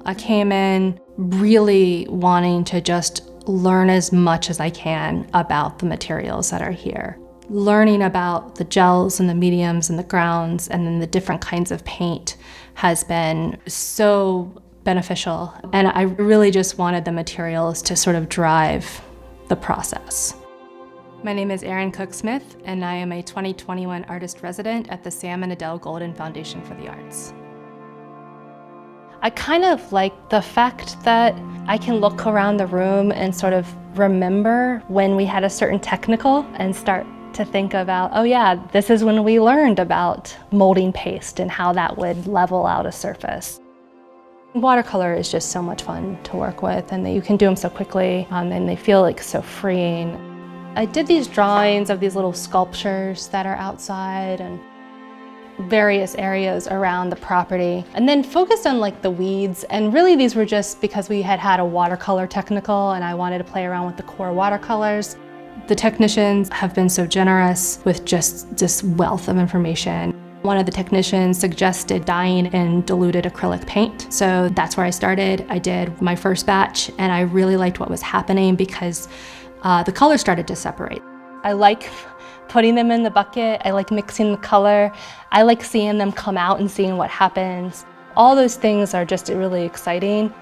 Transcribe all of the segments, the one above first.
I came in really wanting to just learn as much as I can about the materials that are here. Learning about the gels and the mediums and the grounds and then the different kinds of paint has been so beneficial. And I really just wanted the materials to sort of drive the process. My name is Erin Koch Smith, and I am a 2021 artist resident at the Sam and Adele Golden Foundation for the Arts. I kind of like the fact that I can look around the room and sort of remember when we had a certain technical and start to think about, oh yeah, this is when we learned about molding paste and how that would level out a surface. Watercolor is just so much fun to work with, and you can do them so quickly, and they feel like so freeing. I did these drawings of these little sculptures that are outside and various areas around the property, and then focused on like the weeds. And really these were just because we had a watercolor technical and I wanted to play around with the core watercolors. The technicians have been so generous with just this wealth of information. One of the technicians suggested dyeing in diluted acrylic paint. So that's where I started. I did my first batch and I really liked what was happening because the color started to separate. I like putting them in the bucket. I like mixing the color. I like seeing them come out and seeing what happens. All those things are just really exciting.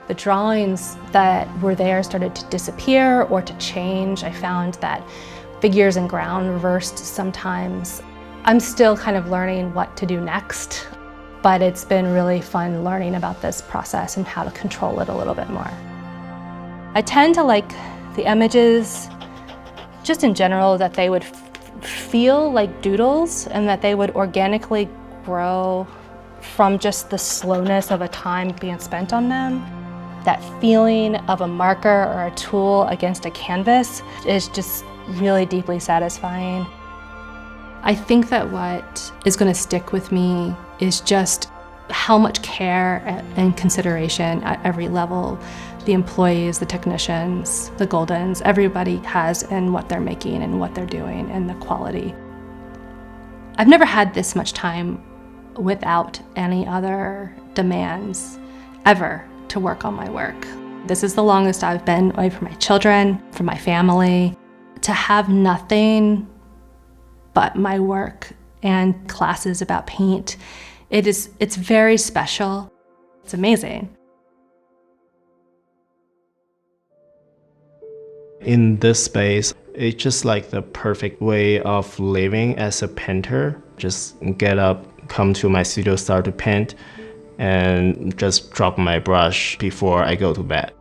The drawings that were there started to disappear or to change. I found that figures and ground reversed sometimes. I'm still kind of learning what to do next, but it's been really fun learning about this process and how to control it a little bit more. I tend to like the images, just in general, that they would feel like doodles and that they would organically grow from just the slowness of a time being spent on them. That feeling of a marker or a tool against a canvas is just really deeply satisfying. I think that what is going to stick with me is just how much care and consideration at every level the employees, the technicians, the Goldens, everybody has in what they're making and what they're doing and the quality. I've never had this much time without any other demands ever to work on my work. This is the longest I've been away from my children, from my family. To have nothing but my work and classes about paint, it's very special. It's amazing. In this space, it's just like the perfect way of living as a painter. Just get up, come to my studio, start to paint, and just drop my brush before I go to bed.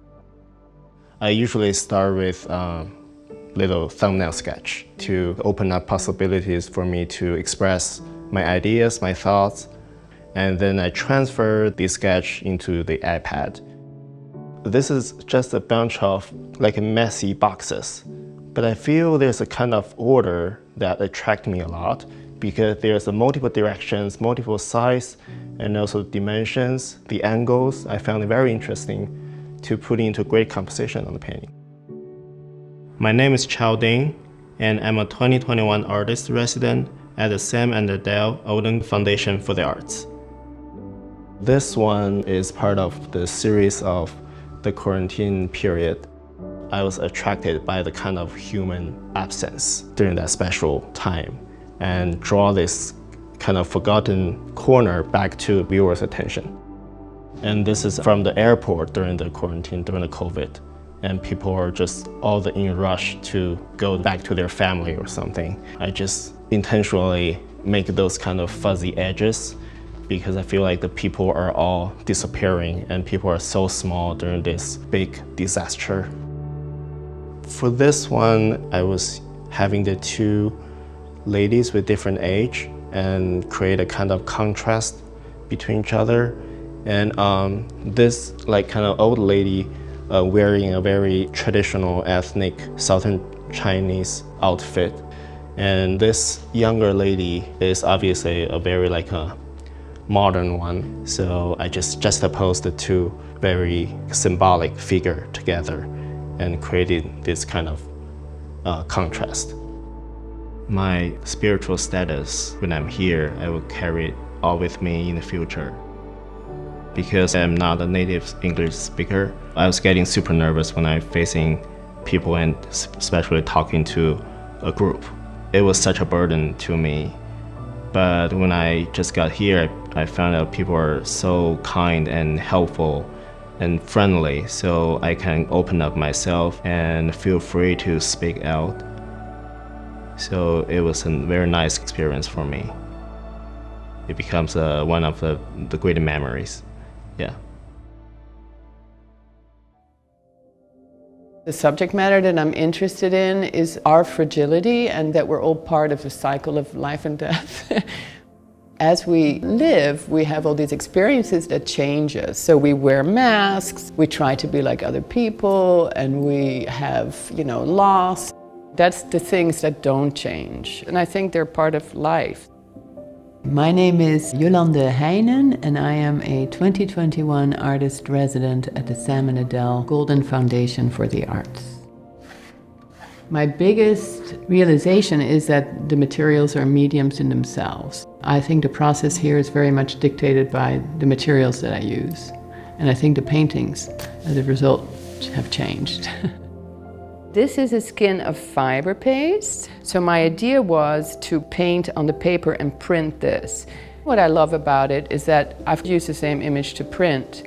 I usually start with a little thumbnail sketch to open up possibilities for me to express my ideas, my thoughts, and then I transfer the sketch into the iPad. This is just a bunch of like messy boxes, but I feel there's a kind of order that attracts me a lot because there's a multiple directions, multiple size, and also dimensions, the angles. I found it very interesting to put into great composition on the painting. My name is Chao Ding, and I'm a 2021 artist resident at the Sam and Adele Golden Foundation for the Arts. This one is part of the series of the quarantine period. I was attracted by the kind of human absence during that special time and draw this kind of forgotten corner back to viewers' attention. And this is from the airport during the quarantine, during the COVID. And people are just all in a rush to go back to their family or something. I just intentionally make those kind of fuzzy edges because I feel like the people are all disappearing and people are so small during this big disaster. For this one, I was having the two ladies with different age and create a kind of contrast between each other. And this like kind of old lady wearing a very traditional ethnic Southern Chinese outfit. And this younger lady is obviously a very like a modern one. So I just juxtaposed the two very symbolic figure together and created this kind of contrast. My spiritual status when I'm here, I will carry it all with me in the future. because I'm not a native English speaker. I was getting super nervous when I'm facing people and especially talking to a group. It was such a burden to me. But when I just got here, I found out people are so kind and helpful and friendly, so I can open up myself and feel free to speak out. So it was a very nice experience for me. It becomes one of the great memories. Yeah. The subject matter that I'm interested in is our fragility and that we're all part of the cycle of life and death. As we live, we have all these experiences that change us. So we wear masks, we try to be like other people, and we have, loss. That's the things that don't change. And I think they're part of life. My name is Yolande Heijnen, and I am a 2021 artist resident at the Sam and Adele Golden Foundation for the Arts. My biggest realization is that the materials are mediums in themselves. I think the process here is very much dictated by the materials that I use. And I think the paintings, as a result, have changed. This is a skin of fiber paste. So my idea was to paint on the paper and print this. What I love about it is that I've used the same image to print,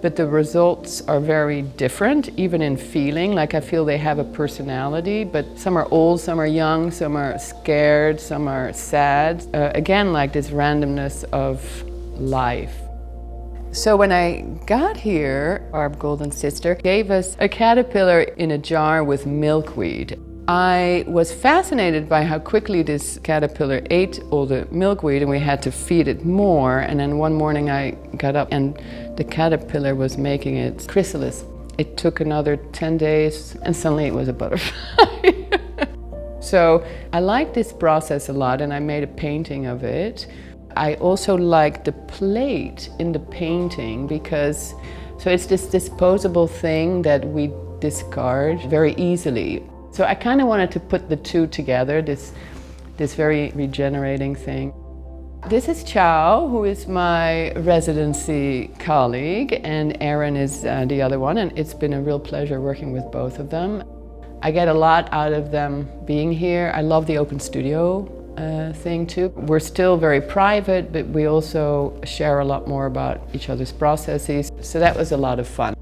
but the results are very different, even in feeling. Like I feel they have a personality, but some are old, some are young, some are scared, some are sad. Again, like this randomness of life. So when I got here, our golden sister gave us a caterpillar in a jar with milkweed. I was fascinated by how quickly this caterpillar ate all the milkweed, and we had to feed it more. And then one morning I got up and the caterpillar was making its chrysalis. It took another 10 days and suddenly it was a butterfly. So I liked this process a lot and I made a painting of it. I also like the plate in the painting because it's this disposable thing that we discard very easily. So I kind of wanted to put the two together, this very regenerating thing. This is Chao, who is my residency colleague, and Erin is the other one, and it's been a real pleasure working with both of them. I get a lot out of them being here. I love the open studio thing too. We're still very private, but we also share a lot more about each other's processes, so that was a lot of fun.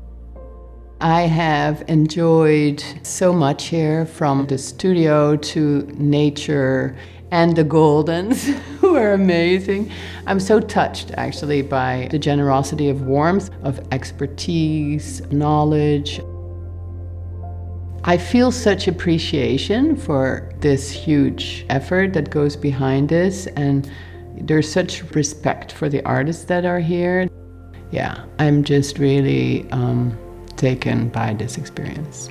I have enjoyed so much here, from the studio to nature and the Goldens, who are amazing. I'm so touched actually by the generosity of warmth, of expertise, knowledge. I feel such appreciation for this huge effort that goes behind this, and there's such respect for the artists that are here. Yeah, I'm just really taken by this experience.